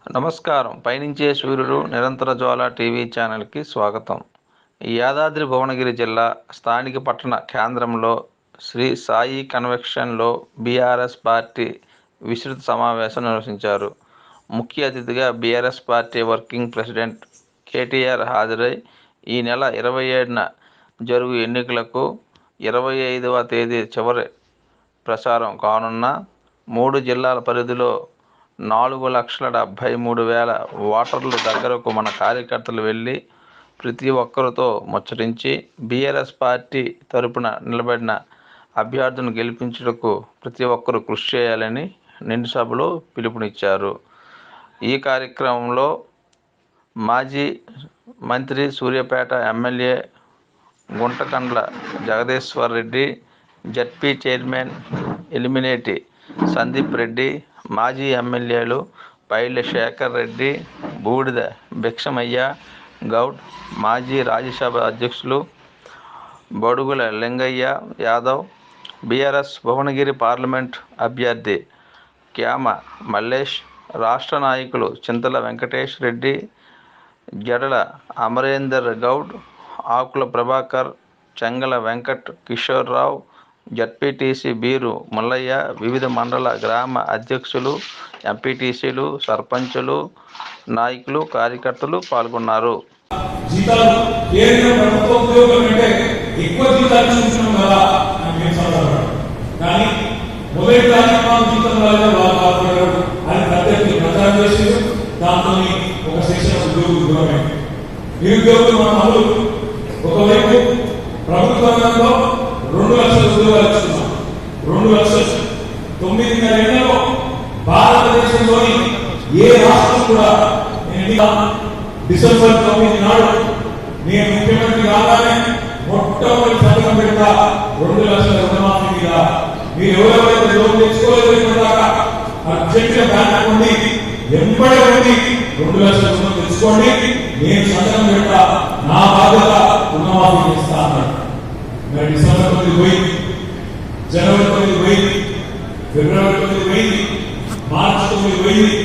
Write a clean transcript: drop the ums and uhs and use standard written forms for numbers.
నమస్కారం. పయనించే సూర్యుడు నిరంతర జ్వాల టీవీ ఛానల్కి స్వాగతం. యాదాద్రి భువనగిరి జిల్లా స్థానిక పట్టణ కేంద్రంలో శ్రీ సాయి కన్వెన్షన్లో బీఆర్ఎస్ పార్టీ విస్తృత సమావేశం నిర్వహించారు. ముఖ్య అతిథిగా BRS party working president KTR హాజరై ఈ నెల 27న జరుగు ఎన్నికలకు 25వ తేదీ చివరి ప్రచారం కానున్న 3 జిల్లాల పరిధిలో 4,73,000 ఓటర్ల దగ్గరకు మన కార్యకర్తలు వెళ్ళి ప్రతి ఒక్కరితో ముచ్చటించి బీఆర్ఎస్ పార్టీ తరపున నిలబడిన అభ్యర్థులను గెలిపించుటకు ప్రతి ఒక్కరూ కృషి చేయాలని నిండు సభలో పిలుపునిచ్చారు. ఈ కార్యక్రమంలో మాజీ మంత్రి Suryapet MLA Guntakandla Jagadishwar Reddy, ZP chairman Elimineti Sandeep Reddy, మాజీ ఎమ్మెల్యేలు పైళ్ళ శేఖర్ రెడ్డి, బూడిద భిక్షమయ్య గౌడ్, మాజీ రాజ్యసభ అధ్యక్షులు బడుగుల లింగయ్య యాదవ్, బీఆర్ఎస్ భువనగిరి పార్లమెంట్ అభ్యర్థి క్యామ మల్లేష్, రాష్ట్ర నాయకులు చింతల వెంకటేష్ రెడ్డి, జడల అమరేందర్ గౌడ్, ఆకుల ప్రభాకర్, చెంగల వెంకట్ కిషోర్ రావు, జడ్పీటీసీ బీరు మల్లయ్య, వివిధ మండల గ్రామ అధ్యక్షులు, ఎంపీటీసీలు, సర్పంచులు, నాయకులు, కార్యకర్తలు పాల్గొన్నారు. ఒకవైపు ప్రభుత్వ రంగంలో 2 లక్షల ఉద్యోగాలు ఇస్తున్నాం. 2 లక్షలు 9 ఏళ్లలో భారతదేశంలోని ఏ రాష్ట్రం కూడా డిసెంబర్ 9 నాడు నేను ముఖ్యమంత్రి కాగానే మొట్టమొదటి సంతకం పెడతా 2 లక్షల రుణమాఫీ మీద. మీరు ఎవరెవరైతే లోన్ తెచ్చుకోలేదు అర్జెంట్గా బ్యాంక్ నుండి ఎంబడి 2 లక్షల రుణం తెచ్చుకోండి, నేను సంతకం పెడతా, నా బాధ్యత రుణమాఫీ చేస్తా అన్నాడు. మరి డిసెంబర్ 9 పోయింది, జనవరి 9 పోయింది, ఫిబ్రవరి 9 పోయింది, మార్చి 9 పోయింది,